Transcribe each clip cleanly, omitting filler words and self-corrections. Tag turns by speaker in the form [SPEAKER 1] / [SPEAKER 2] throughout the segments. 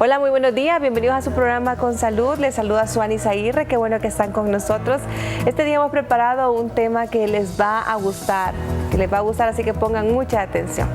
[SPEAKER 1] Hola, muy buenos días, bienvenidos a su programa Con Salud. Les saluda Suani Zaguirre, qué bueno que están con nosotros. Este día hemos preparado un tema que les va a gustar, así que pongan mucha atención.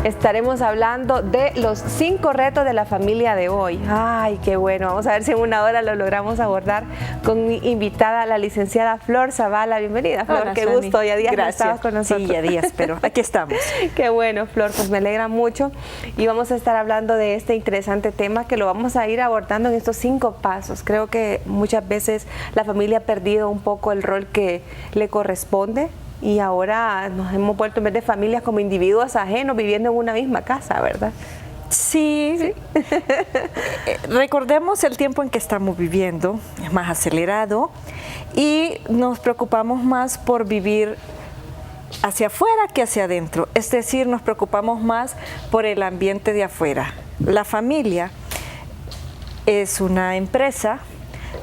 [SPEAKER 1] Estaremos hablando de los 5 retos de la familia de hoy. Ay, qué bueno. Vamos a ver si en una hora lo logramos abordar con mi invitada, la licenciada Flor Zavala. Bienvenida, Flor.
[SPEAKER 2] Hola,
[SPEAKER 1] qué
[SPEAKER 2] Suani.
[SPEAKER 1] gusto. Ya días
[SPEAKER 2] Gracias.
[SPEAKER 1] estabas con nosotros.
[SPEAKER 2] Sí, ya días, pero aquí estamos.
[SPEAKER 1] Qué bueno, Flor. Pues me alegra mucho. Y vamos a estar hablando de este interesante tema que lo vamos a ir abordando en estos 5 pasos. Creo que muchas veces la familia ha perdido un poco el rol que le corresponde. Y ahora nos hemos vuelto en vez de familias como individuos ajenos viviendo en una misma casa, ¿verdad?
[SPEAKER 2] Sí. Recordemos el tiempo en que estamos viviendo, es más acelerado y nos preocupamos más por vivir hacia afuera que hacia adentro. Es decir, nos preocupamos más por el ambiente de afuera. La familia es una empresa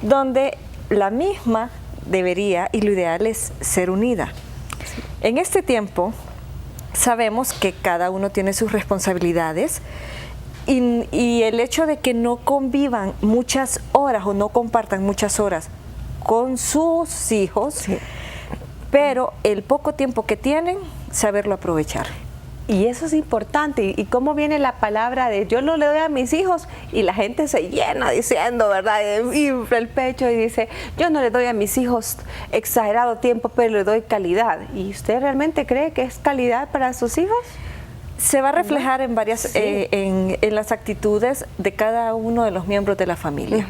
[SPEAKER 2] donde la misma debería, y lo ideal es ser unida. En este tiempo sabemos que cada uno tiene sus responsabilidades y el hecho de que no convivan muchas horas o no compartan muchas horas con sus hijos, sí, pero el poco tiempo que tienen, saberlo aprovechar.
[SPEAKER 1] Y eso es importante. ¿Y cómo viene la palabra de yo no le doy a mis hijos? Y la gente se llena diciendo, ¿verdad? Infla el pecho y dice, yo no le doy a mis hijos exagerado tiempo, pero le doy calidad. ¿Y usted realmente cree que es calidad para sus hijos?
[SPEAKER 2] Se va a reflejar en varias,
[SPEAKER 1] sí,
[SPEAKER 2] en las actitudes de cada uno de los miembros de la familia.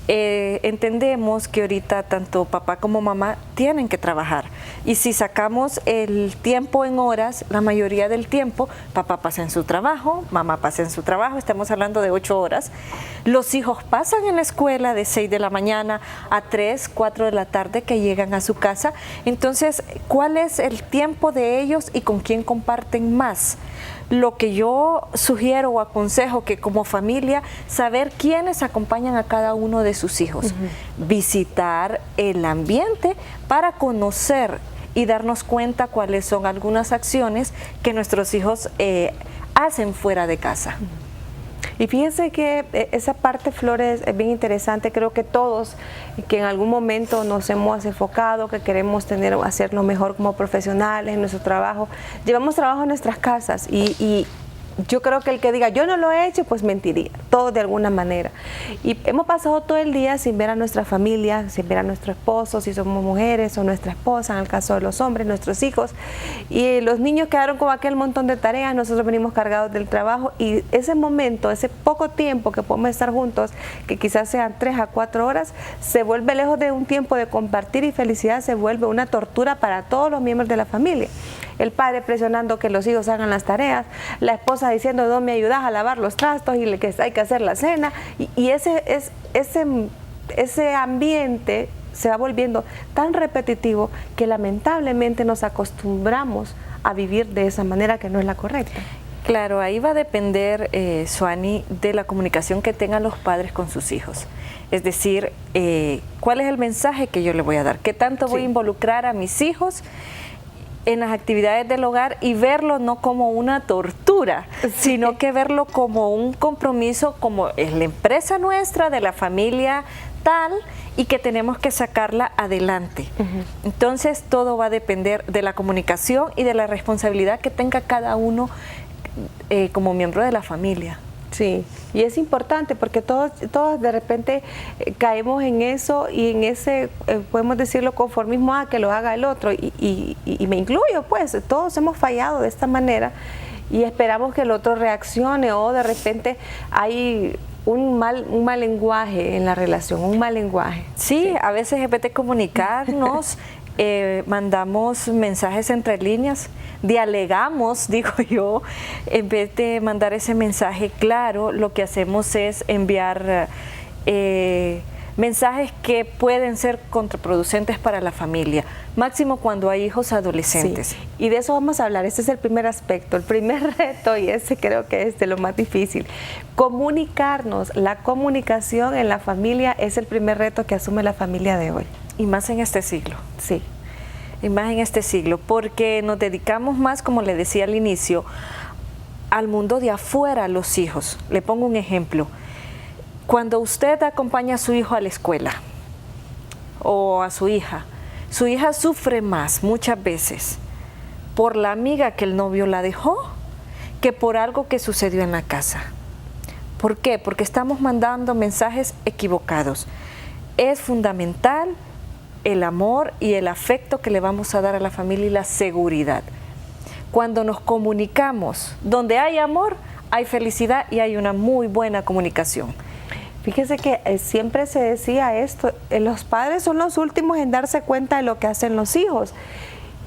[SPEAKER 2] Entendemos que ahorita tanto papá como mamá tienen que trabajar y si sacamos el tiempo en horas, la mayoría del tiempo papá pasa en su trabajo, mamá pasa en su trabajo, estamos hablando de 8 horas, los hijos pasan en la escuela de 6 de la mañana a 3, 4 de la tarde que llegan a su casa. Entonces, ¿cuál es el tiempo de ellos y con quién comparten más? Lo que yo sugiero o aconsejo que como familia, saber quiénes acompañan a cada uno de sus hijos, visitar el ambiente para conocer y darnos cuenta cuáles son algunas acciones que nuestros hijos hacen fuera de casa.
[SPEAKER 1] Y fíjense que esa parte, Flores, es bien interesante. Creo que todos que en algún momento nos hemos enfocado, que queremos hacerlo mejor como profesionales en nuestro trabajo, llevamos trabajo a nuestras casas y yo creo que el que diga yo no lo he hecho, pues mentiría, todo de alguna manera. Y hemos pasado todo el día sin ver a nuestra familia, sin ver a nuestro esposo, si somos mujeres o nuestra esposa, en el caso de los hombres, nuestros hijos. Y los niños quedaron con aquel montón de tareas, nosotros venimos cargados del trabajo y ese momento, ese poco tiempo que podemos estar juntos, que quizás sean 3 a 4 horas, se vuelve lejos de un tiempo de compartir y felicidad, se vuelve una tortura para todos los miembros de la familia. El padre presionando que los hijos hagan las tareas, la esposa diciendo no me ayudas a lavar los trastos y que hay que hacer la cena y ese ambiente se va volviendo tan repetitivo que lamentablemente nos acostumbramos a vivir de esa manera que no es la correcta.
[SPEAKER 2] Claro, ahí va a depender, Suani, de la comunicación que tengan los padres con sus hijos. Es decir, ¿cuál es el mensaje que yo le voy a dar? ¿Qué tanto voy a involucrar a mis hijos en las actividades del hogar y verlo no como una tortura, sino que verlo como un compromiso, como es la empresa nuestra, de la familia tal, y que tenemos que sacarla adelante? Entonces todo va a depender de la comunicación y de la responsabilidad que tenga cada uno como miembro de la familia.
[SPEAKER 1] Sí, y es importante porque todos de repente caemos en eso y en ese, podemos decirlo, conformismo a que lo haga el otro y me incluyo, pues todos hemos fallado de esta manera y esperamos que el otro reaccione o de repente hay un mal lenguaje en la relación, un mal lenguaje.
[SPEAKER 2] Sí, a veces en vez de comunicarnos mandamos mensajes entre líneas, dialogamos, digo yo, en vez de mandar ese mensaje claro, lo que hacemos es enviar mensajes que pueden ser contraproducentes para la familia, máximo cuando hay hijos adolescentes.
[SPEAKER 1] Sí, y de eso vamos a hablar. Este es el primer aspecto, el primer reto, y ese creo que es de lo más difícil. Comunicarnos, la comunicación en la familia es el primer reto que asume la familia de hoy.
[SPEAKER 2] Y más en este siglo.
[SPEAKER 1] Sí.
[SPEAKER 2] Y más en este siglo, porque nos dedicamos más, como le decía al inicio, al mundo de afuera los hijos. Le pongo un ejemplo. Cuando usted acompaña a su hijo a la escuela o a su hija sufre más muchas veces por la amiga que el novio la dejó que por algo que sucedió en la casa. ¿Por qué? Porque estamos mandando mensajes equivocados. Es fundamental el amor y el afecto que le vamos a dar a la familia y la seguridad. Cuando nos comunicamos, donde hay amor, hay felicidad y hay una muy buena comunicación.
[SPEAKER 1] Fíjese que siempre se decía esto, los padres son los últimos en darse cuenta de lo que hacen los hijos.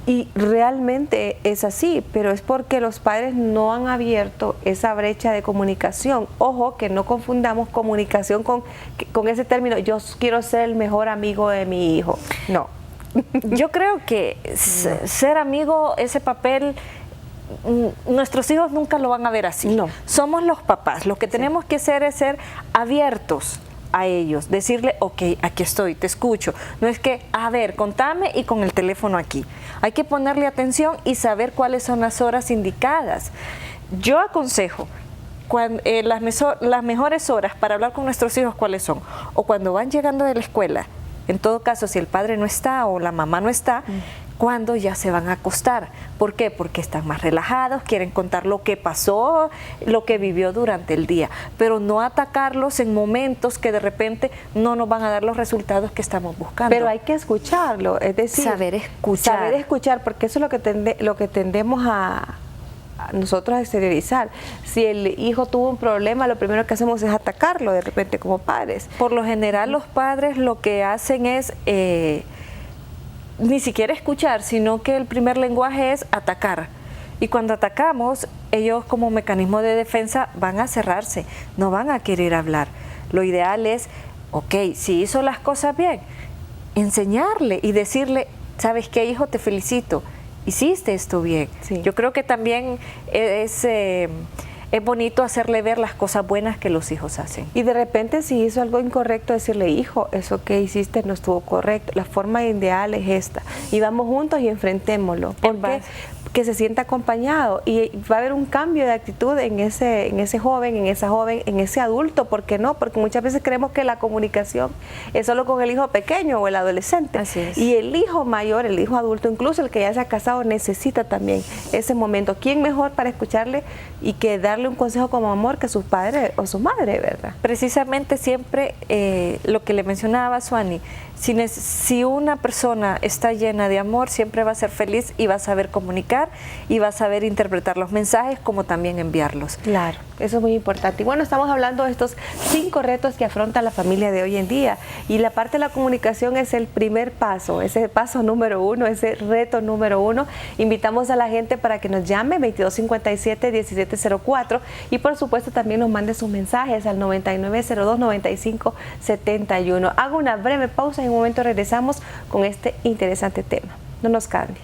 [SPEAKER 1] Y realmente es así, pero es porque los padres no han abierto esa brecha de comunicación. Ojo, que no confundamos comunicación con ese término, yo quiero ser el mejor amigo de mi hijo. No.
[SPEAKER 2] Yo creo que ser amigo, ese papel, nuestros hijos nunca lo van a ver así.
[SPEAKER 1] No.
[SPEAKER 2] Somos los papás, lo que tenemos que hacer es ser abiertos a ellos, decirle, ok, aquí estoy, te escucho. No es que, a ver, contame y con el teléfono aquí. Hay que ponerle atención y saber cuáles son las horas indicadas. Yo aconsejo, las mejores horas para hablar con nuestros hijos, ¿cuáles son? O cuando van llegando de la escuela, en todo caso, si el padre no está o la mamá no está, cuando ya se van a acostar. ¿Por qué? Porque están más relajados, quieren contar lo que pasó, lo que vivió durante el día, pero no atacarlos en momentos que de repente no nos van a dar los resultados que estamos buscando.
[SPEAKER 1] Pero hay que escucharlo, es decir,
[SPEAKER 2] saber escuchar.
[SPEAKER 1] Saber escuchar, porque eso es lo que tendemos a nosotros a exteriorizar. Si el hijo tuvo un problema, lo primero que hacemos es atacarlo de repente como padres.
[SPEAKER 2] Por lo general los padres lo que hacen es ni siquiera escuchar, sino que el primer lenguaje es atacar. Y cuando atacamos, ellos como mecanismo de defensa van a cerrarse, no van a querer hablar. Lo ideal es, ok, si hizo las cosas bien, enseñarle y decirle, ¿sabes qué, hijo? Te felicito, hiciste esto bien.
[SPEAKER 1] Sí.
[SPEAKER 2] Yo creo que también es bonito hacerle ver las cosas buenas que los hijos hacen.
[SPEAKER 1] Y de repente si hizo algo incorrecto, decirle, hijo, eso que hiciste no estuvo correcto, la forma ideal es esta. Y vamos juntos y enfrentémoslo. Porque que se sienta acompañado y va a haber un cambio de actitud en ese joven, en esa joven, en ese adulto. ¿Por qué no? Porque muchas veces creemos que la comunicación es solo con el hijo pequeño o el adolescente.
[SPEAKER 2] Así es.
[SPEAKER 1] Y el hijo mayor, el hijo adulto, incluso el que ya se ha casado, necesita también ese momento. ¿Quién mejor para escucharle y que darle un consejo como amor que su padre o su madre, verdad?
[SPEAKER 2] Precisamente siempre lo que le mencionaba Suani, si una persona está llena de amor, siempre va a ser feliz y va a saber comunicar y va a saber interpretar los mensajes como también enviarlos.
[SPEAKER 1] Claro, eso es muy importante. Y bueno, estamos hablando de estos 5 retos que afronta la familia de hoy en día. Y la parte de la comunicación es el primer paso, ese paso número 1, ese reto número 1. Invitamos a la gente para que nos llame 2257-1704 y por supuesto también nos mande sus mensajes al 9902-9571. Hago una breve pausa y en un momento regresamos con este interesante tema. No nos cambie.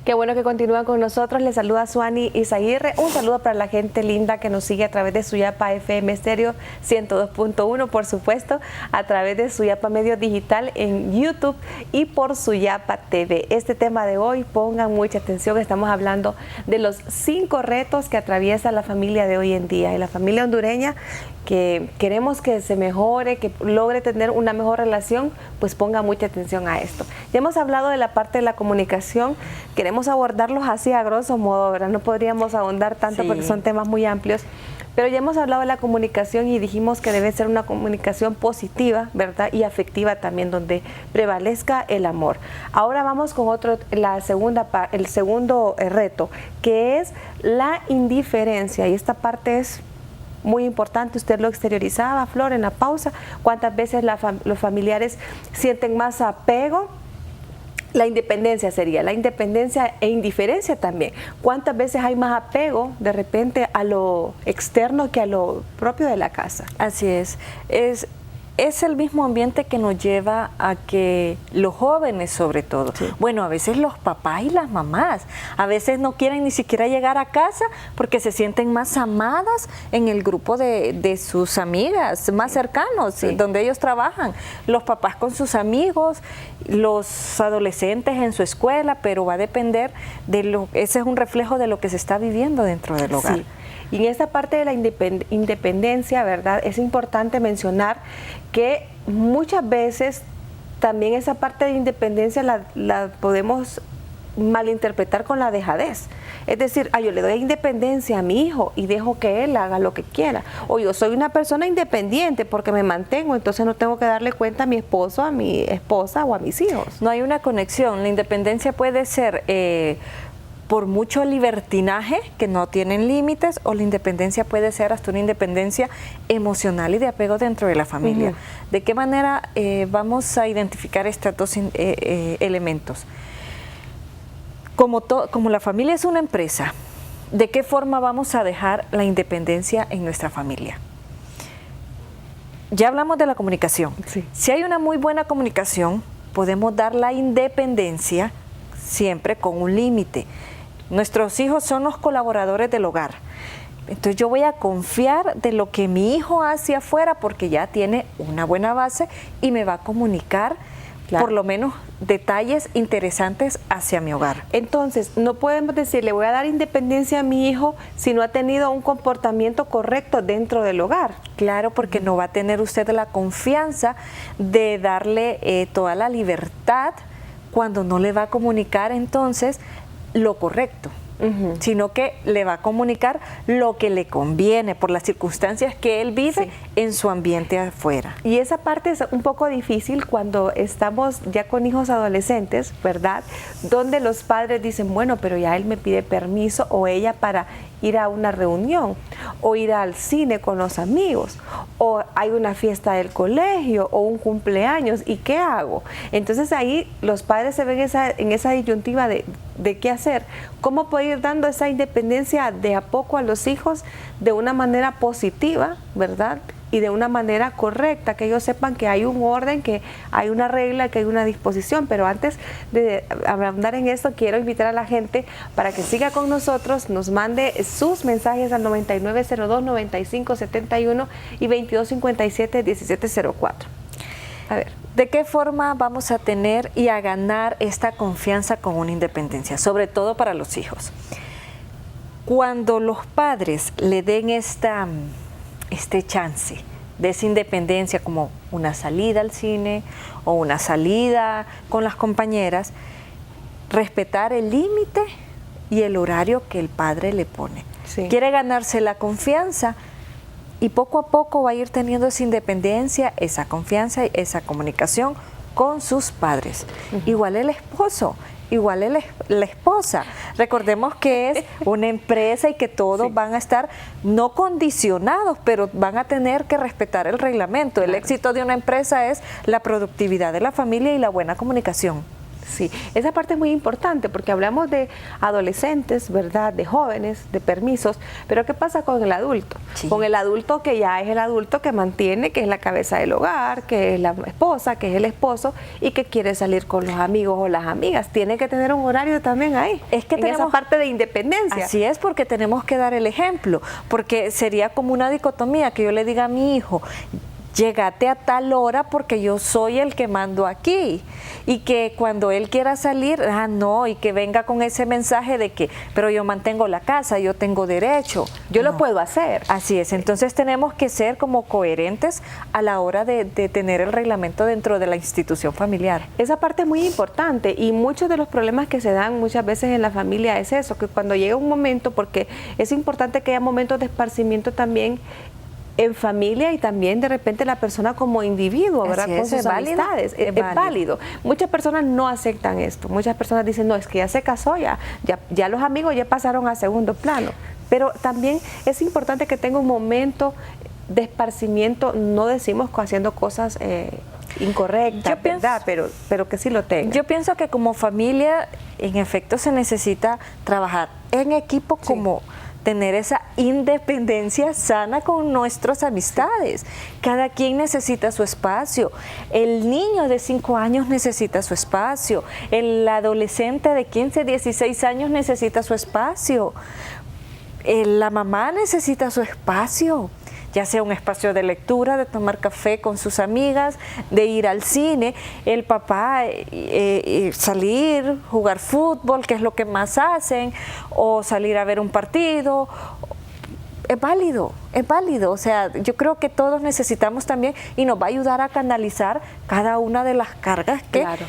[SPEAKER 1] Qué bueno que continúan con nosotros. Les saluda Suani Izaguirre. Un saludo para la gente linda que nos sigue a través de Suyapa FM Estéreo 102.1, por supuesto, a través de Suyapa Medio Digital en YouTube y por Suyapa TV. Este tema de hoy, pongan mucha atención, estamos hablando de los 5 retos que atraviesa la familia de hoy en día y la familia hondureña, que queremos que se mejore, que logre tener una mejor relación, pues ponga mucha atención a esto. Ya hemos hablado de la parte de la comunicación, queremos abordarlos así a grosso modo, ¿verdad? No podríamos ahondar tanto porque son temas muy amplios, pero ya hemos hablado de la comunicación y dijimos que debe ser una comunicación positiva, ¿verdad? Y afectiva también, donde prevalezca el amor. Ahora vamos con el segundo reto, que es la indiferencia, y esta parte es muy importante. Usted lo exteriorizaba, Flor, en la pausa. ¿Cuántas veces los familiares sienten más apego? La independencia sería, la independencia e indiferencia también. ¿Cuántas veces hay más apego de repente a lo externo que a lo propio de la casa?
[SPEAKER 2] Así es es el mismo ambiente que nos lleva a que los jóvenes, sobre todo, bueno, a veces los papás y las mamás, a veces no quieren ni siquiera llegar a casa porque se sienten más amadas en el grupo de sus amigas más cercanos, donde ellos trabajan, los papás con sus amigos, los adolescentes en su escuela, pero va a depender ese es un reflejo de lo que se está viviendo dentro del hogar.
[SPEAKER 1] Sí. Y en esta parte de la independencia, ¿verdad? Es importante mencionar que muchas veces también esa parte de independencia la podemos malinterpretar con la dejadez. Es decir, yo le doy independencia a mi hijo y dejo que él haga lo que quiera. O yo soy una persona independiente porque me mantengo, entonces no tengo que darle cuenta a mi esposo, a mi esposa o a mis hijos.
[SPEAKER 2] No hay una conexión. La independencia puede ser por mucho libertinaje que no tienen límites, o la independencia puede ser hasta una independencia emocional y de apego dentro de la familia. ¿De qué manera vamos a identificar estos dos elementos? Como la familia es una empresa, ¿de qué forma vamos a dejar la independencia en nuestra familia? Ya hablamos de la comunicación.
[SPEAKER 1] Sí.
[SPEAKER 2] Si hay una muy buena comunicación, podemos dar la independencia siempre con un límite. Nuestros hijos son los colaboradores del hogar. Entonces yo voy a confiar de lo que mi hijo hace afuera porque ya tiene una buena base y me va a comunicar por lo menos detalles interesantes hacia mi hogar.
[SPEAKER 1] Entonces, no podemos decir, le voy a dar independencia a mi hijo si no ha tenido un comportamiento correcto dentro del hogar.
[SPEAKER 2] Claro, porque no va a tener usted la confianza de darle toda la libertad cuando no le va a comunicar entonces lo correcto. Sino que le va a comunicar lo que le conviene por las circunstancias que él vive en su ambiente afuera.
[SPEAKER 1] Y esa parte es un poco difícil cuando estamos ya con hijos adolescentes, ¿verdad? Donde los padres dicen, bueno, pero ya él me pide permiso o ella para ir a una reunión o ir al cine con los amigos o hay una fiesta del colegio o un cumpleaños, ¿y qué hago? Entonces ahí los padres se ven en esa disyuntiva de qué hacer. ¿Cómo puedo ir dando esa independencia de a poco a los hijos de una manera positiva, ¿verdad? Y de una manera correcta, que ellos sepan que hay un orden, que hay una regla, que hay una disposición. Pero antes de hablar en esto, quiero invitar a la gente para que siga con nosotros, nos mande sus mensajes al 9902-9571 y 2257-1704. A ver.
[SPEAKER 2] ¿De qué forma vamos a tener y a ganar esta confianza con una independencia? Sobre todo para los hijos. Cuando los padres le den este chance de esa independencia, como una salida al cine o una salida con las compañeras, respetar el límite y el horario que el padre le pone.
[SPEAKER 1] Sí.
[SPEAKER 2] Quiere ganarse la confianza y poco a poco va a ir teniendo esa independencia, esa confianza y esa comunicación con sus padres. Igual el esposo, igual la esposa. Recordemos que es una empresa y que todos van a estar no condicionados, pero van a tener que respetar el reglamento. El éxito de una empresa es la productividad de la familia y la buena comunicación.
[SPEAKER 1] Sí, esa parte es muy importante porque hablamos de adolescentes, ¿verdad? De jóvenes, de permisos, pero ¿qué pasa con el adulto? Sí. Con el adulto que ya es el adulto que mantiene, que es la cabeza del hogar, que es la esposa, que es el esposo y que quiere salir con los amigos o las amigas. Tiene que tener un horario también ahí,
[SPEAKER 2] es que tenemos
[SPEAKER 1] esa parte de independencia.
[SPEAKER 2] Así es, porque tenemos que dar el ejemplo, porque sería como una dicotomía que yo le diga a mi hijo, llégate a tal hora porque yo soy el que mando aquí, y que cuando él quiera salir, no, y que venga con ese mensaje de que, pero yo mantengo la casa, yo tengo derecho.
[SPEAKER 1] Yo lo puedo hacer.
[SPEAKER 2] Así es, entonces tenemos que ser como coherentes a la hora de tener el reglamento dentro de la institución familiar.
[SPEAKER 1] Esa parte es muy importante y muchos de los problemas que se dan muchas veces en la familia es eso, que cuando llega un momento, porque es importante que haya momentos de esparcimiento también en familia y también de repente la persona como individuo, ¿verdad? Con sus amistades. Es válido. Muchas personas no aceptan esto. Muchas personas dicen, no, es que ya se casó, ya los amigos ya pasaron a segundo plano. Pero también es importante que tenga un momento de esparcimiento, no decimos haciendo cosas incorrectas, ¿verdad? Pero que sí lo tenga.
[SPEAKER 2] Yo pienso que como familia, en efecto, se necesita trabajar en equipo como tener esa independencia sana con nuestras amistades. Cada quien necesita su espacio. El niño de 5 años necesita su espacio. El adolescente de 15, 16 años necesita su espacio. La mamá necesita su espacio, ya sea un espacio de lectura, de tomar café con sus amigas, de ir al cine, el papá salir, jugar fútbol, que es lo que más hacen, o salir a ver un partido. Es válido, o sea, yo creo que todos necesitamos también, y nos va a ayudar a canalizar cada una de las cargas que...
[SPEAKER 1] Claro.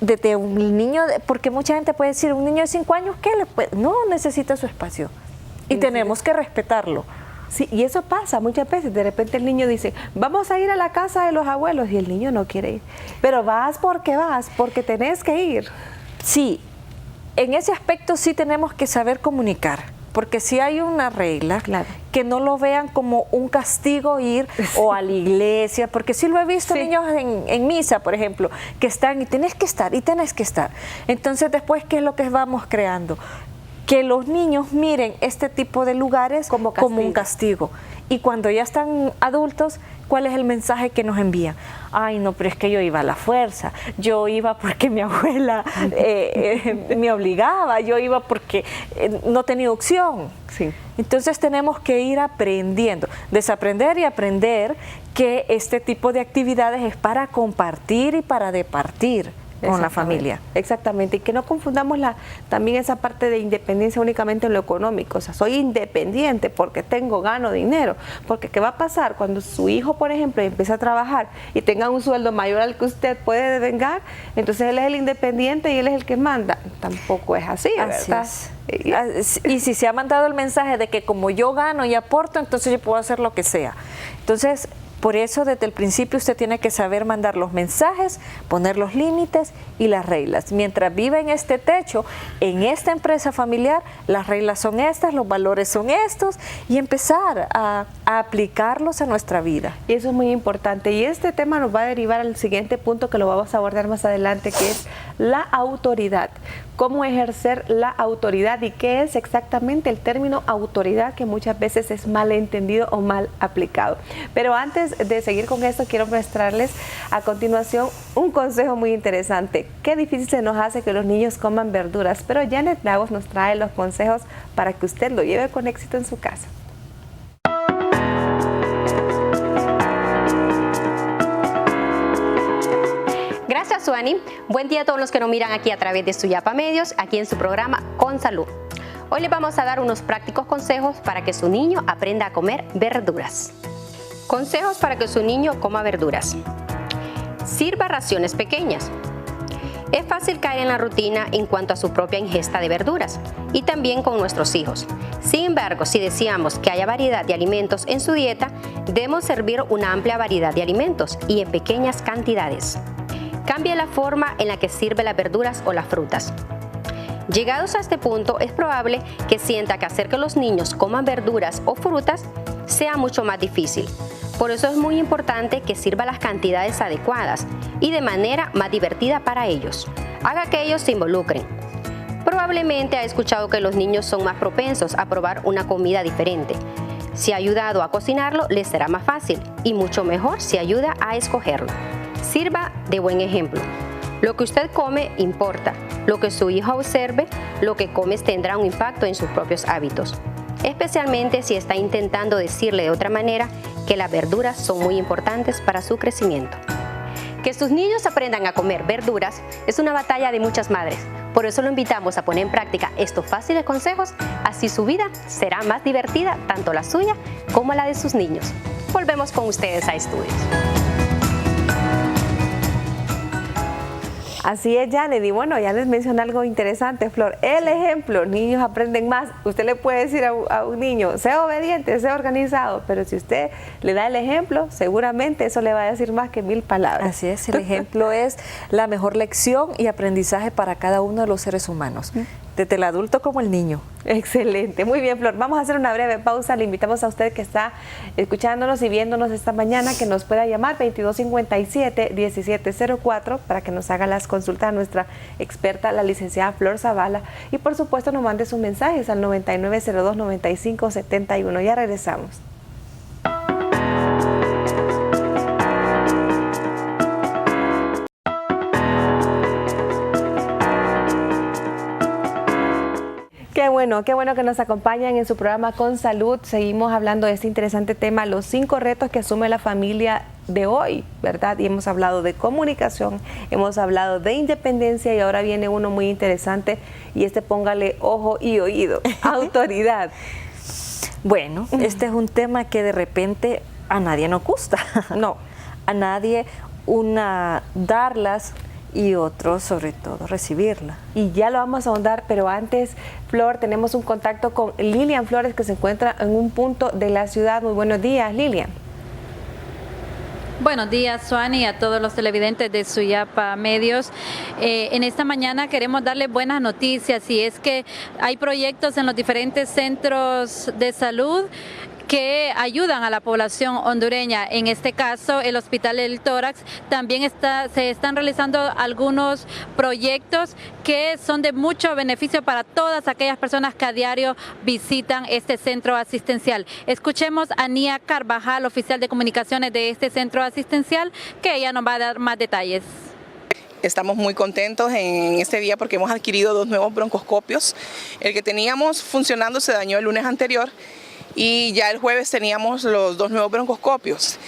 [SPEAKER 2] Desde un niño, porque mucha gente puede decir, un niño de 5 años, ¿qué le puede? No, necesita su espacio, y tenemos que respetarlo.
[SPEAKER 1] Sí, y eso pasa muchas veces. De repente el niño dice, vamos a ir a la casa de los abuelos, y el niño no quiere ir. Pero vas, porque tenés que ir.
[SPEAKER 2] Sí, en ese aspecto sí tenemos que saber comunicar, porque si hay una regla,
[SPEAKER 1] claro,
[SPEAKER 2] que no lo vean como un castigo ir o a la iglesia, porque sí lo he visto, sí, niños en misa, por ejemplo, que están y tenés que estar. Entonces después, ¿qué es lo que vamos creando? Que los niños miren este tipo de lugares como un castigo. Y cuando ya están adultos, ¿cuál es el mensaje que nos envían? Ay, no, pero es que yo iba a la fuerza, yo iba porque mi abuela me obligaba, yo iba porque no tenía opción.
[SPEAKER 1] Sí.
[SPEAKER 2] Entonces tenemos que ir aprendiendo, desaprender y aprender que este tipo de actividades es para compartir y para departir con la familia.
[SPEAKER 1] Exactamente, y que no confundamos también esa parte de independencia únicamente en lo económico. O sea, soy independiente porque gano dinero, porque ¿qué va a pasar cuando su hijo, por ejemplo, empieza a trabajar y tenga un sueldo mayor al que usted puede devengar? Entonces él es el independiente y él es el que manda. Tampoco es así, ¿verdad?
[SPEAKER 2] Y si se ha mandado el mensaje de que como yo gano y aporto, entonces yo puedo hacer lo que sea. Entonces, por eso, desde el principio usted tiene que saber mandar los mensajes, poner los límites y las reglas. Mientras vive en este techo, en esta empresa familiar, las reglas son estas, los valores son estos, y empezar a aplicarlos a nuestra vida.
[SPEAKER 1] Y eso es muy importante. Y este tema nos va a derivar al siguiente punto que lo vamos a abordar más adelante, que es la autoridad. Cómo ejercer la autoridad y qué es exactamente el término autoridad, que muchas veces es mal entendido o mal aplicado. Pero antes de seguir con esto, quiero mostrarles a continuación un consejo muy interesante. Qué difícil se nos hace que los niños coman verduras, pero Janet Lagos nos trae los consejos para que usted lo lleve con éxito en su casa.
[SPEAKER 3] Gracias, Suani. Buen día a todos los que nos miran aquí a través de Suyapa Medios, aquí en su programa Con Salud. Hoy les vamos a dar unos prácticos consejos para que su niño aprenda a comer verduras. Consejos para que su niño coma verduras. Sirva raciones pequeñas. Es fácil caer en la rutina en cuanto a su propia ingesta de verduras y también con nuestros hijos. Sin embargo, si deseamos que haya variedad de alimentos en su dieta, debemos servir una amplia variedad de alimentos y en pequeñas cantidades. Cambie la forma en la que sirve las verduras o las frutas. Llegados a este punto, es probable que sienta que hacer que los niños coman verduras o frutas sea mucho más difícil. Por eso es muy importante que sirva las cantidades adecuadas y de manera más divertida para ellos. Haga que ellos se involucren. Probablemente ha escuchado que los niños son más propensos a probar una comida diferente. Si ha ayudado a cocinarlo, les será más fácil y mucho mejor si ayuda a escogerlo. Sirva de buen ejemplo. Lo que usted come importa. Lo que su hijo observe, lo que comes tendrá un impacto en sus propios hábitos. Especialmente si está intentando decirle de otra manera que las verduras son muy importantes para su crecimiento. Que sus niños aprendan a comer verduras es una batalla de muchas madres. Por eso lo invitamos a poner en práctica estos fáciles consejos, así su vida será más divertida, tanto la suya como la de sus niños. Volvemos con ustedes a estudios.
[SPEAKER 1] Así es, Janet, y bueno, ya les mencioné algo interesante, Flor. El ejemplo, niños aprenden más. Usted le puede decir a un niño, sea obediente, sea organizado, pero si usted le da el ejemplo, seguramente eso le va a decir más que 1000 palabras.
[SPEAKER 2] Así es, el ejemplo es la mejor lección y aprendizaje para cada uno de los seres humanos. desde el adulto como el niño.
[SPEAKER 1] Excelente, muy bien, Flor. Vamos a hacer una breve pausa. Le invitamos a usted que está escuchándonos y viéndonos esta mañana que nos pueda llamar 2257-1704 para que nos haga las consultas a nuestra experta, la licenciada Flor Zavala, y por supuesto nos mande sus mensajes al 9902-9571. Ya regresamos. Qué bueno que nos acompañan en su programa Con Salud. Seguimos hablando de este interesante tema, los 5 retos que asume la familia de hoy, ¿verdad? Y hemos hablado de comunicación, hemos hablado de independencia y ahora viene uno muy interesante y póngale ojo y oído, autoridad.
[SPEAKER 2] Bueno, este es un tema que de repente a nadie nos gusta.
[SPEAKER 1] No.
[SPEAKER 2] A nadie darlas y otros sobre todo recibirla.
[SPEAKER 1] Y ya lo vamos a ahondar, pero antes, Flor, tenemos un contacto con Lilian Flores que se encuentra en un punto de la ciudad. Muy buenos días, Lilian.
[SPEAKER 4] Buenos días, Suani, y a todos los televidentes de Suyapa Medios. En esta mañana queremos darles buenas noticias, y es que hay proyectos en los diferentes centros de salud que ayudan a la población hondureña. En este caso, el Hospital del Tórax también se están realizando algunos proyectos que son de mucho beneficio para todas aquellas personas que a diario visitan este centro asistencial. Escuchemos a Nia Carvajal, oficial de comunicaciones de este centro asistencial, que ella nos va a dar más detalles.
[SPEAKER 5] Estamos muy contentos en este día porque hemos adquirido 2 nuevos broncoscopios. El que teníamos funcionando se dañó el lunes anterior, y ya el jueves teníamos los 2 nuevos broncoscopios.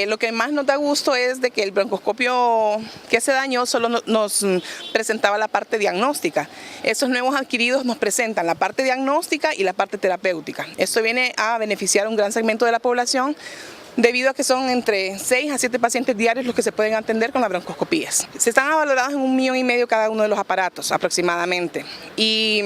[SPEAKER 5] Lo que más nos da gusto es de que el broncoscopio que se dañó solo nos presentaba la parte diagnóstica. Estos nuevos adquiridos nos presentan la parte diagnóstica y la parte terapéutica. Esto viene a beneficiar a un gran segmento de la población, debido a que son entre 6 a 7 pacientes diarios los que se pueden atender con las broncoscopías. Se están valorados en $1,5 millones cada uno de los aparatos aproximadamente, y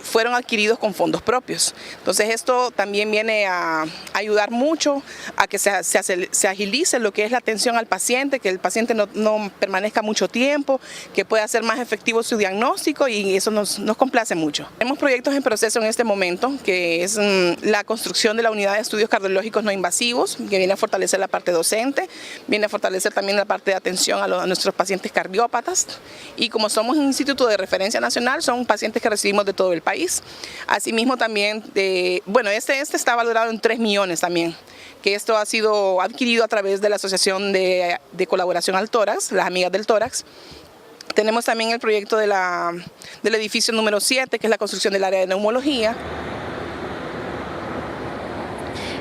[SPEAKER 5] fueron adquiridos con fondos propios. Entonces esto también viene a ayudar mucho a que se agilice lo que es la atención al paciente, que el paciente no permanezca mucho tiempo, que pueda ser más efectivo su diagnóstico, y eso nos complace mucho. Tenemos proyectos en proceso en este momento, que es la construcción de la unidad de estudios cardiológicos no invasivos, que viene a fortalecer la parte docente, viene a fortalecer también la parte de atención a nuestros pacientes cardiópatas, y como somos un instituto de referencia nacional, son pacientes que recibimos de todo el país. Asimismo también, este está valorado en 3 millones también, que esto ha sido adquirido a través de la Asociación de Colaboración al Tórax, las Amigas del Tórax. Tenemos también el proyecto del edificio número 7, que es la construcción del área de neumología.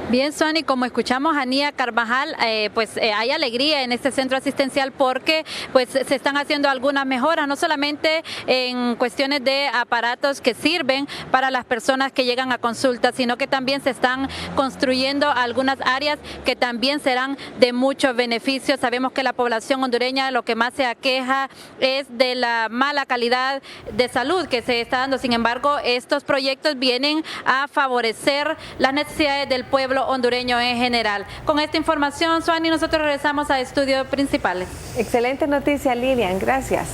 [SPEAKER 4] Bien, Suani, como escuchamos a Nia Carvajal, hay alegría en este centro asistencial porque se están haciendo algunas mejoras, no solamente en cuestiones de aparatos que sirven para las personas que llegan a consulta, sino que también se están construyendo algunas áreas que también serán de mucho beneficio. Sabemos que la población hondureña lo que más se aqueja es de la mala calidad de salud que se está dando. Sin embargo, estos proyectos vienen a favorecer las necesidades del pueblo hondureño en general. Con esta información, Suani, nosotros regresamos a estudios principales.
[SPEAKER 1] Excelente noticia, Lilian, gracias.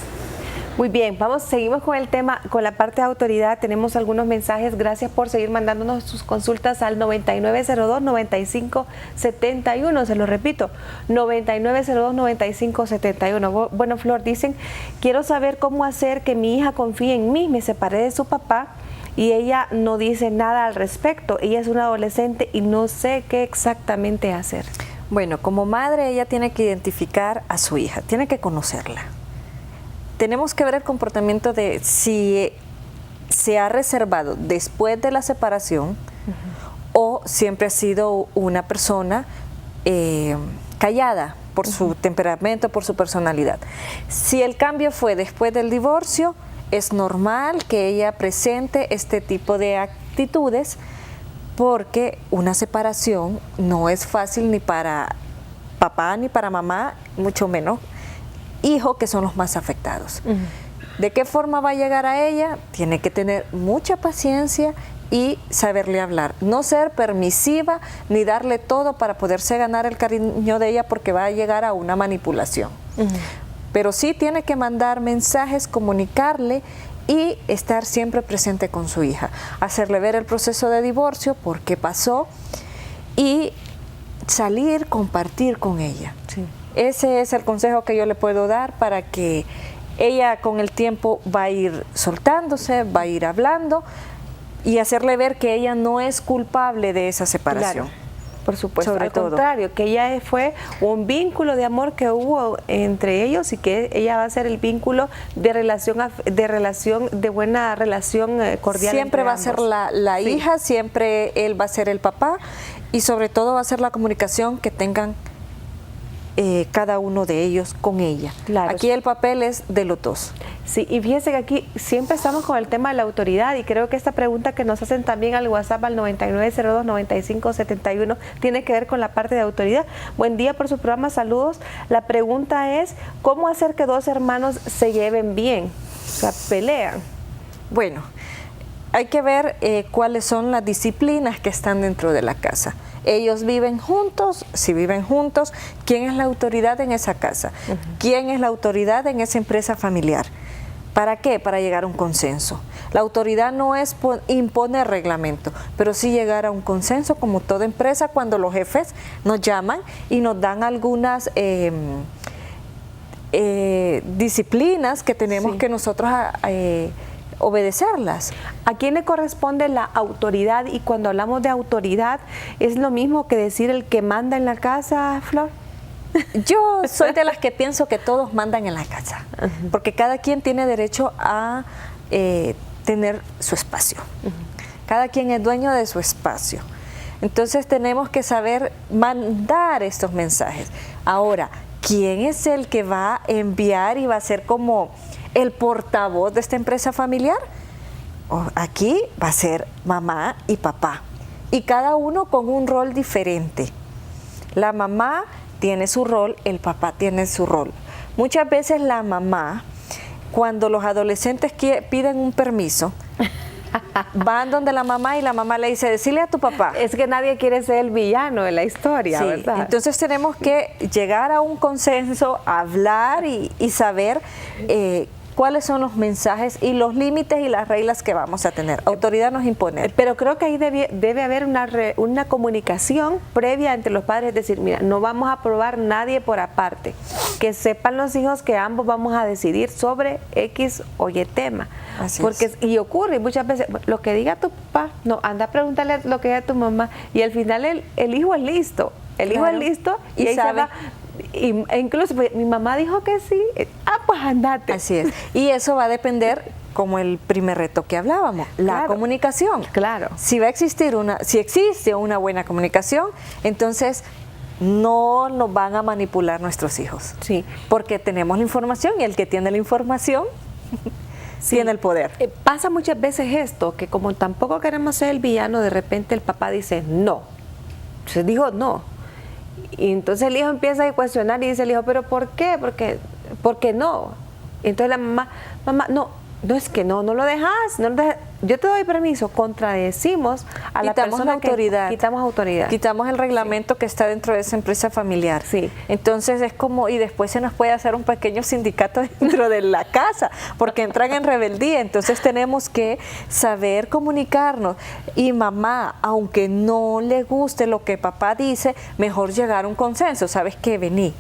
[SPEAKER 1] Muy bien, seguimos con el tema, con la parte de autoridad. Tenemos algunos mensajes. Gracias por seguir mandándonos sus consultas al 9902-9571. Se lo repito, 9902-9571. Bueno, Flor, dicen, quiero saber cómo hacer que mi hija confíe en mí. Me separé de su papá y ella no dice nada al respecto. Ella es una adolescente y no sé qué exactamente hacer.
[SPEAKER 2] Bueno, como madre ella tiene que identificar a su hija, tiene que conocerla. Tenemos que ver el comportamiento de si se ha reservado después de la separación o siempre ha sido una persona callada por su temperamento, por su personalidad. Si el cambio fue después del divorcio, es normal que ella presente este tipo de actitudes, porque una separación no es fácil ni para papá ni para mamá, mucho menos hijo, que son los más afectados. ¿De qué forma va a llegar a ella? Tiene que tener mucha paciencia y saberle hablar, no ser permisiva ni darle todo para poderse ganar el cariño de ella, porque va a llegar a una manipulación. Pero sí tiene que mandar mensajes, comunicarle y estar siempre presente con su hija, hacerle ver el proceso de divorcio, por qué pasó y salir, compartir con ella.
[SPEAKER 1] Sí.
[SPEAKER 2] Ese es el consejo que yo le puedo dar para que ella con el tiempo va a ir soltándose, va a ir hablando y hacerle ver que ella no es culpable de esa separación.
[SPEAKER 1] Claro. Por supuesto,
[SPEAKER 2] Sobre
[SPEAKER 1] al
[SPEAKER 2] todo.
[SPEAKER 1] contrario, que ella fue un vínculo de amor que hubo entre ellos y que ella va a ser el vínculo de buena relación cordial.
[SPEAKER 2] Siempre
[SPEAKER 1] entre
[SPEAKER 2] va a ser
[SPEAKER 1] ambos.
[SPEAKER 2] la
[SPEAKER 1] Sí.
[SPEAKER 2] hija, siempre él va a ser el papá y sobre todo va a ser la comunicación que tengan cada uno de ellos con ella.
[SPEAKER 1] Claro.
[SPEAKER 2] Aquí el papel es de los dos.
[SPEAKER 1] Sí, y fíjense que aquí siempre estamos con el tema de la autoridad y creo que esta pregunta que nos hacen también al WhatsApp al 9902-9571 tiene que ver con la parte de autoridad. Buen día por su programa, saludos. La pregunta es, ¿cómo hacer que dos hermanos se lleven bien? O sea, pelean.
[SPEAKER 2] Bueno, hay que ver cuáles son las disciplinas que están dentro de la casa. Ellos viven juntos, si viven juntos, ¿quién es la autoridad en esa casa? ¿Quién es la autoridad en esa empresa familiar? ¿Para qué? Para llegar a un consenso. La autoridad no es imponer reglamento, pero sí llegar a un consenso, como toda empresa, cuando los jefes nos llaman y nos dan algunas disciplinas que tenemos que nosotros obedecerlas.
[SPEAKER 1] ¿A quién le corresponde la autoridad? Y cuando hablamos de autoridad, ¿es lo mismo que decir el que manda en la casa, Flor?
[SPEAKER 2] Yo soy de las que pienso que todos mandan en la casa, porque cada quien tiene derecho a tener su espacio. Cada quien es dueño de su espacio. Entonces tenemos que saber mandar estos mensajes. Ahora, ¿quién es el que va a enviar y va a ser como el portavoz de esta empresa familiar? Aquí va a ser mamá y papá, y cada uno con un rol diferente. La mamá tiene su rol, el papá tiene su rol. Muchas veces la mamá, cuando los adolescentes piden un permiso, van donde la mamá y la mamá le dice, decile a tu papá.
[SPEAKER 1] Es que nadie quiere ser el villano de la historia,
[SPEAKER 2] Sí,
[SPEAKER 1] ¿verdad?
[SPEAKER 2] entonces tenemos que llegar a un consenso, hablar y saber cuáles son los mensajes y los límites y las reglas que vamos a tener. Autoridad nos impone.
[SPEAKER 1] Pero creo que ahí debe haber una comunicación previa entre los padres, es decir, mira, no vamos a aprobar nadie por aparte, que sepan los hijos que ambos vamos a decidir sobre X o Y tema.
[SPEAKER 2] Así
[SPEAKER 1] porque
[SPEAKER 2] es.
[SPEAKER 1] Y ocurre muchas veces, lo que diga tu papá, no, anda a preguntarle lo que diga tu mamá, y al final el hijo es listo, el hijo es
[SPEAKER 2] Claro.
[SPEAKER 1] listo y ahí
[SPEAKER 2] sabe.
[SPEAKER 1] se va. E incluso pues, mi mamá dijo que sí, pues andate.
[SPEAKER 2] Así es. Y eso va a depender, como el primer reto que hablábamos, la
[SPEAKER 1] Claro.
[SPEAKER 2] comunicación.
[SPEAKER 1] Claro.
[SPEAKER 2] Si existe una buena comunicación, entonces no nos van a manipular nuestros hijos.
[SPEAKER 1] Sí.
[SPEAKER 2] Porque tenemos la información y el que tiene la información tiene el poder.
[SPEAKER 1] Pasa muchas veces esto, que como tampoco queremos ser el villano, de repente el papá dice no. Entonces dijo no. Y entonces el hijo empieza a cuestionar y dice el hijo, ¿pero por qué? ¿Por qué no? Entonces la mamá, no es que no lo dejas, yo te doy permiso, contradecimos a la
[SPEAKER 2] Quitamos
[SPEAKER 1] persona
[SPEAKER 2] la autoridad.
[SPEAKER 1] Quitamos autoridad.
[SPEAKER 2] Quitamos el reglamento que está dentro de esa empresa familiar.
[SPEAKER 1] Sí.
[SPEAKER 2] Entonces es como, y después se nos puede hacer un pequeño sindicato dentro de la casa, porque entran en rebeldía. Entonces tenemos que saber comunicarnos. Y mamá, aunque no le guste lo que papá dice, mejor llegar a un consenso. ¿Sabes qué? Vení,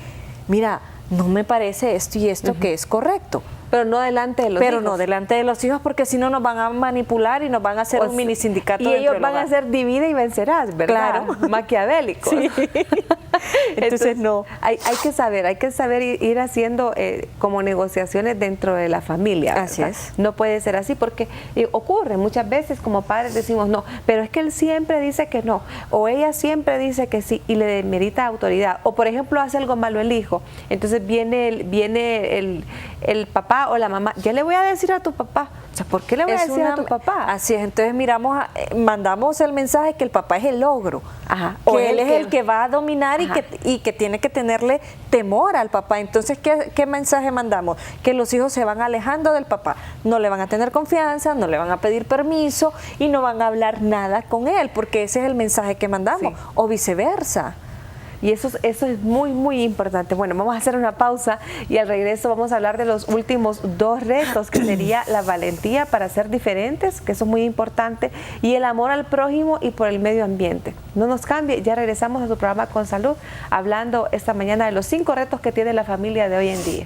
[SPEAKER 2] mira, no me parece esto y esto que es correcto.
[SPEAKER 1] Pero no delante de los hijos.
[SPEAKER 2] Pero no delante de los hijos, porque si no nos van a manipular y nos van a hacer un mini sindicato.
[SPEAKER 1] Y ellos van a ser divide y vencerás, ¿verdad?
[SPEAKER 2] Claro.
[SPEAKER 1] Maquiavélicos.
[SPEAKER 2] Sí. Entonces no.
[SPEAKER 1] Hay que saber ir haciendo como negociaciones dentro de la familia.
[SPEAKER 2] Así
[SPEAKER 1] ¿verdad?
[SPEAKER 2] es.
[SPEAKER 1] No puede ser así porque ocurre muchas veces como padres decimos no, pero es que él siempre dice que no, o ella siempre dice que sí y le demerita autoridad. O por ejemplo hace algo malo el hijo, entonces viene el papá o la mamá, ya le voy a decir a tu papá. O sea, ¿por qué le voy a decir a tu papá?
[SPEAKER 2] Así es, entonces mandamos el mensaje que el papá es el logro.
[SPEAKER 1] Ajá.
[SPEAKER 2] O
[SPEAKER 1] Que
[SPEAKER 2] él es el que va a dominar y que tiene que tenerle temor al papá. Entonces, ¿qué mensaje mandamos? Que los hijos se van alejando del papá. No le van a tener confianza, no le van a pedir permiso y no van a hablar nada con él, porque ese es el mensaje que mandamos.
[SPEAKER 1] Sí.
[SPEAKER 2] O viceversa.
[SPEAKER 1] Y eso es muy, muy importante. Bueno, vamos a hacer una pausa y al regreso vamos a hablar de los últimos 2 retos, que sería la valentía para ser diferentes, que eso es muy importante, y el amor al prójimo y por el medio ambiente. No nos cambie, ya regresamos a su programa Con Salud, hablando esta mañana de los 5 retos que tiene la familia de hoy en día.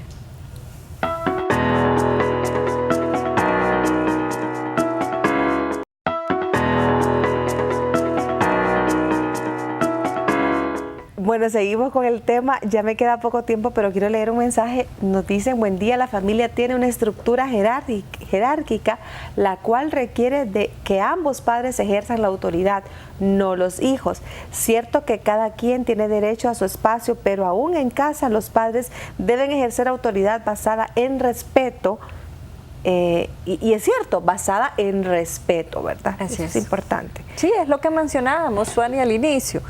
[SPEAKER 1] Bueno, seguimos con el tema, ya me queda poco tiempo, pero quiero leer un mensaje. Nos dicen: buen día, la familia tiene una estructura jerárquica, la cual requiere de que ambos padres ejerzan la autoridad, no los hijos. Cierto que cada quien tiene derecho a su espacio, pero aún en casa los padres deben ejercer autoridad basada en respeto, y es cierto, basada en respeto, ¿verdad?
[SPEAKER 2] Así
[SPEAKER 1] es importante.
[SPEAKER 2] Sí, es lo que mencionábamos, Suani, al inicio.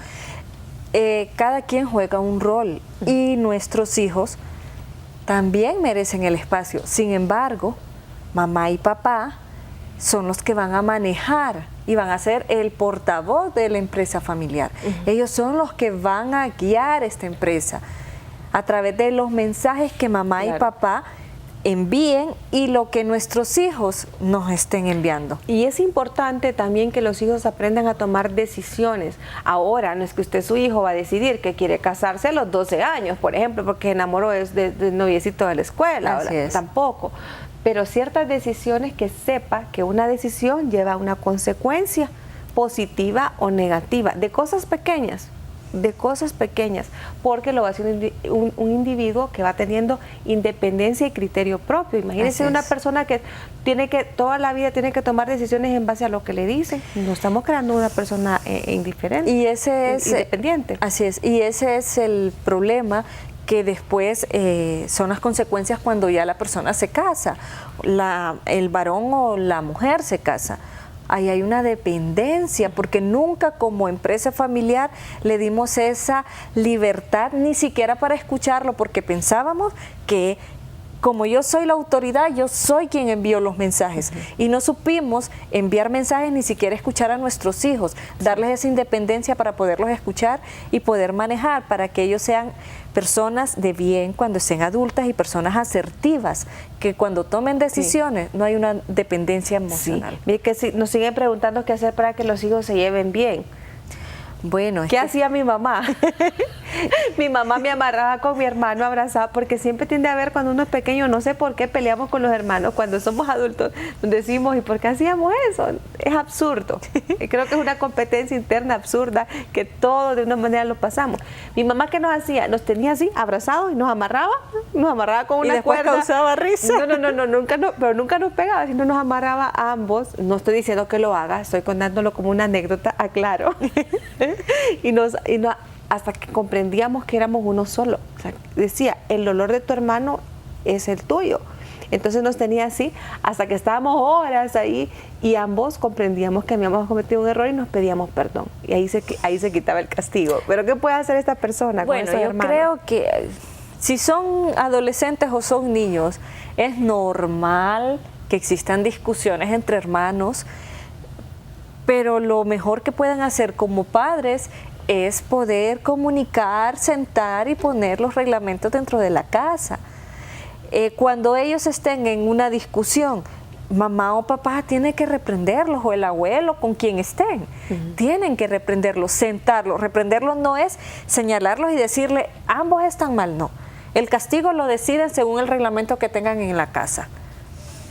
[SPEAKER 2] Cada quien juega un rol y nuestros hijos también merecen el espacio. Sin embargo, mamá y papá son los que van a manejar y van a ser el portavoz de la empresa familiar. Ellos son los que van a guiar esta empresa a través de los mensajes que mamá y papá envíen y lo que nuestros hijos nos estén enviando.
[SPEAKER 1] Y es importante también que los hijos aprendan a tomar decisiones. Ahora, no es que usted, su hijo, va a decidir que quiere casarse a los 12 años, por ejemplo, porque enamoró de noviecito de la escuela.
[SPEAKER 2] Así es.
[SPEAKER 1] Tampoco. Pero ciertas decisiones, que sepa que una decisión lleva a una consecuencia positiva o negativa, de cosas pequeñas, porque lo va haciendo un individuo que va teniendo independencia y criterio propio. Imagínense una persona que toda la vida tiene que tomar decisiones en base a lo que le dicen. No estamos creando una persona indiferente,
[SPEAKER 2] y ese es
[SPEAKER 1] independiente.
[SPEAKER 2] Así es, y ese es el problema, que después son las consecuencias cuando ya la persona se casa, el varón o la mujer se casa. Ahí hay una dependencia, porque nunca como empresa familiar le dimos esa libertad, ni siquiera para escucharlo, porque pensábamos que como yo soy la autoridad, yo soy quien envió los mensajes. Y no supimos enviar mensajes, ni siquiera escuchar a nuestros hijos, darles esa independencia para poderlos escuchar y poder manejar, para que ellos sean personas de bien cuando estén adultas y personas asertivas, que cuando tomen decisiones no hay una dependencia emocional.
[SPEAKER 1] Mire que nos siguen preguntando qué hacer para que los hijos se lleven bien.
[SPEAKER 2] Bueno,
[SPEAKER 1] ¿qué hacía mi mamá? Mi mamá me amarraba con mi hermano, abrazada, porque siempre tiende a ver cuando uno es pequeño, no sé por qué peleamos con los hermanos, cuando somos adultos decimos: ¿y por qué hacíamos eso? Es absurdo. Creo que es una competencia interna absurda, que todos de una manera lo pasamos. Mi mamá, ¿qué nos hacía? Nos tenía así, abrazados, y nos amarraba con una cuerda.
[SPEAKER 2] ¿Y después causaba risa?
[SPEAKER 1] No, nunca nos pegaba, sino nos amarraba a ambos. No estoy diciendo que lo haga, estoy contándolo como una anécdota, aclaro. y hasta que comprendíamos que éramos uno solo. O sea, decía: el dolor de tu hermano es el tuyo. Entonces nos tenía así hasta que estábamos horas ahí y ambos comprendíamos que habíamos cometido un error y nos pedíamos perdón. Y ahí se quitaba el castigo. ¿Pero qué puede hacer esta persona con esos hermanos?
[SPEAKER 2] Creo que si son adolescentes o son niños, es normal que existan discusiones entre hermanos, pero lo mejor que pueden hacer como padres es poder comunicar, sentar y poner los reglamentos dentro de la casa. Cuando ellos estén en una discusión, mamá o papá tiene que reprenderlos, o el abuelo, con quien estén. Tienen que reprenderlos, sentarlos. Reprenderlos no es señalarlos y decirle: ambos están mal, no. El castigo lo deciden según el reglamento que tengan en la casa.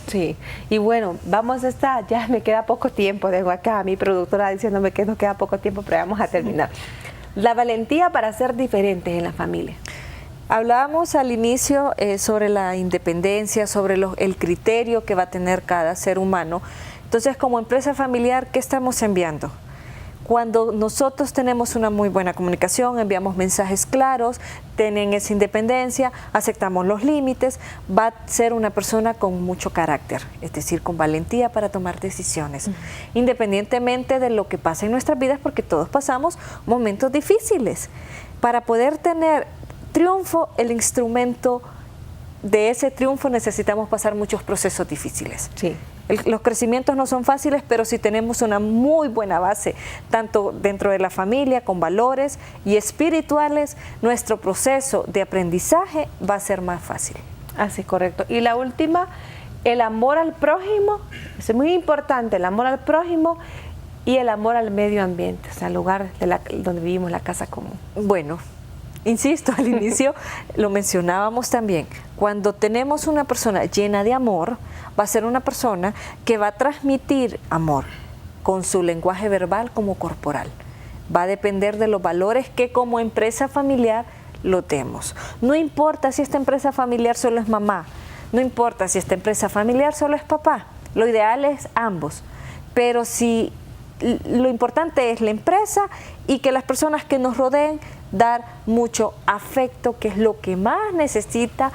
[SPEAKER 1] Sí, y bueno, ya me queda poco tiempo, dejo acá a mi productora diciéndome que nos queda poco tiempo, pero vamos a terminar. La valentía para ser diferentes en la familia.
[SPEAKER 2] Hablábamos al inicio sobre la independencia, sobre el criterio que va a tener cada ser humano. Entonces, como empresa familiar, ¿qué estamos enviando? Cuando nosotros tenemos una muy buena comunicación, enviamos mensajes claros, tienen esa independencia, aceptamos los límites, va a ser una persona con mucho carácter, es decir, con valentía para tomar decisiones, independientemente de lo que pasa en nuestras vidas, porque todos pasamos momentos difíciles. Para poder tener triunfo, el instrumento de ese triunfo, necesitamos pasar muchos procesos difíciles.
[SPEAKER 1] Sí.
[SPEAKER 2] Los crecimientos no son fáciles, pero si tenemos una muy buena base, tanto dentro de la familia, con valores y espirituales, nuestro proceso de aprendizaje va a ser más fácil.
[SPEAKER 1] Así, correcto. Y la última, el amor al prójimo, es muy importante, el amor al prójimo y el amor al medio ambiente, o sea, al lugar donde vivimos, la casa común.
[SPEAKER 2] Bueno, insisto, al inicio lo mencionábamos también, cuando tenemos una persona llena de amor, va a ser una persona que va a transmitir amor con su lenguaje verbal como corporal. Va a depender de los valores que como empresa familiar lo tenemos. No importa si esta empresa familiar solo es mamá, no importa si esta empresa familiar solo es papá, lo ideal es ambos, pero si lo importante es la empresa y que las personas que nos rodeen, dar mucho afecto, que es lo que más necesita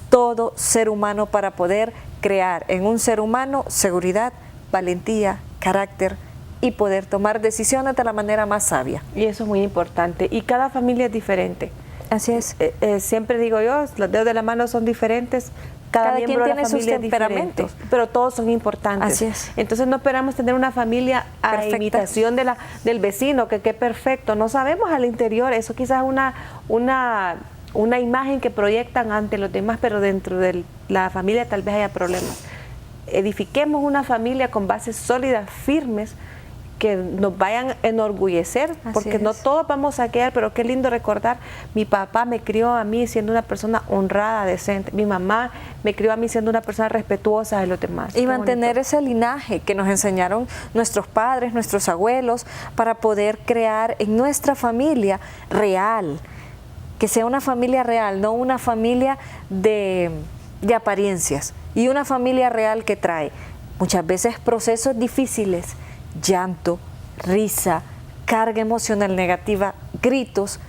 [SPEAKER 2] todo ser humano para poder crear en un ser humano seguridad, valentía, carácter y poder tomar decisiones de la manera más sabia.
[SPEAKER 1] Y eso es muy importante. Y cada familia es diferente.
[SPEAKER 2] Así es.
[SPEAKER 1] Siempre digo yo, los dedos de la mano son diferentes. Cada miembro
[SPEAKER 2] quien
[SPEAKER 1] de la
[SPEAKER 2] tiene sus
[SPEAKER 1] familia es
[SPEAKER 2] temperamentos,
[SPEAKER 1] diferente, pero todos son importantes.
[SPEAKER 2] Así es.
[SPEAKER 1] Entonces no esperamos tener una familia a
[SPEAKER 2] perfecta,
[SPEAKER 1] imitación del vecino, que qué perfecto. No sabemos al interior, eso quizás es una imagen que proyectan ante los demás, pero dentro de la familia tal vez haya problemas. Edifiquemos una familia con bases sólidas, firmes, que nos vayan a enorgullecer, porque no todos vamos a quedar, pero qué lindo recordar, mi papá me crió a mí siendo una persona honrada, decente, mi mamá me crió a mí siendo una persona respetuosa de los demás.
[SPEAKER 2] Y mantener ese linaje que nos enseñaron nuestros padres, nuestros abuelos, para poder crear en nuestra familia real, que sea una familia real, no una familia de apariencias, y una familia real que trae muchas veces procesos difíciles, llanto, risa, carga emocional negativa, gritos,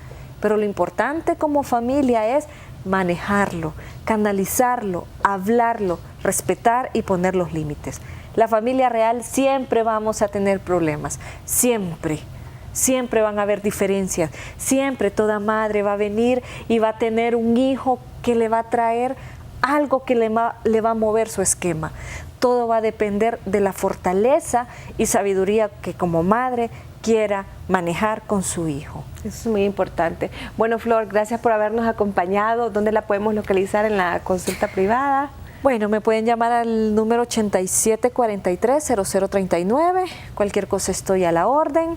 [SPEAKER 2] pero lo importante como familia es manejarlo, canalizarlo, hablarlo, respetar y poner los límites. La familia real siempre vamos a tener problemas, siempre van a haber diferencias, siempre toda madre va a venir y va a tener un hijo que le va a traer algo que le va a mover su esquema. Todo va a depender de la fortaleza y sabiduría que como madre quiera manejar con su hijo.
[SPEAKER 1] Eso es muy importante. Bueno, Flor, gracias por habernos acompañado. ¿Dónde la podemos localizar en la consulta privada?
[SPEAKER 2] Bueno, me pueden llamar al número 8743-0039. Cualquier cosa estoy a la orden.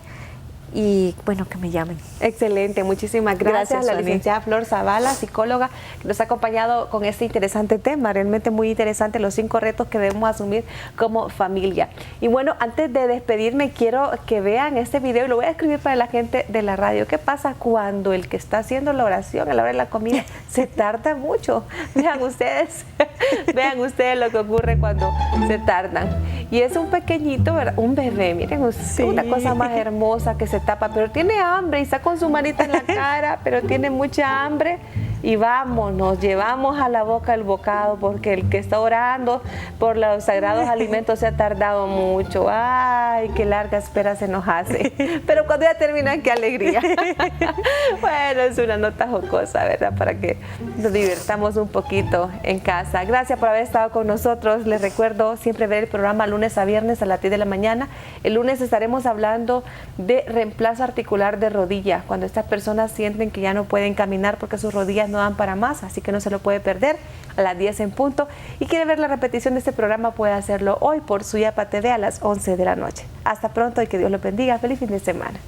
[SPEAKER 2] Y bueno, que me llamen.
[SPEAKER 1] Excelente, muchísimas gracias. La licenciada Flor Zavala, psicóloga, que nos ha acompañado con este interesante tema, realmente muy interesante, los 5 retos que debemos asumir como familia. Y bueno, antes de despedirme, quiero que vean este video y lo voy a escribir para la gente de la radio. ¿Qué pasa cuando el que está haciendo la oración a la hora de la comida se tarda mucho? Vean ustedes lo que ocurre cuando se tardan. Y es un pequeñito, ¿verdad? Un bebé, miren, una cosa más hermosa que se tapa, pero tiene hambre y está con su manita en la cara, pero tiene mucha hambre y vamos, nos llevamos a la boca el bocado porque el que está orando por los sagrados alimentos se ha tardado mucho. Ay, qué larga espera se nos hace. Pero cuando ya terminan, qué alegría. Bueno, es una nota jocosa, ¿verdad? Para que nos divirtamos un poquito en casa. Gracias por haber estado con nosotros. Les recuerdo siempre ver el programa lunes a viernes a las 10 de la mañana. El lunes estaremos hablando de reemplazo articular de rodilla, cuando estas personas sienten que ya no pueden caminar porque sus rodillas no dan para más, así que no se lo puede perder a las 10 en punto. Y quiere ver la repetición de este programa, puede hacerlo hoy por Suyapa TV a las 11 de la noche. Hasta pronto y que Dios los bendiga. Feliz fin de semana.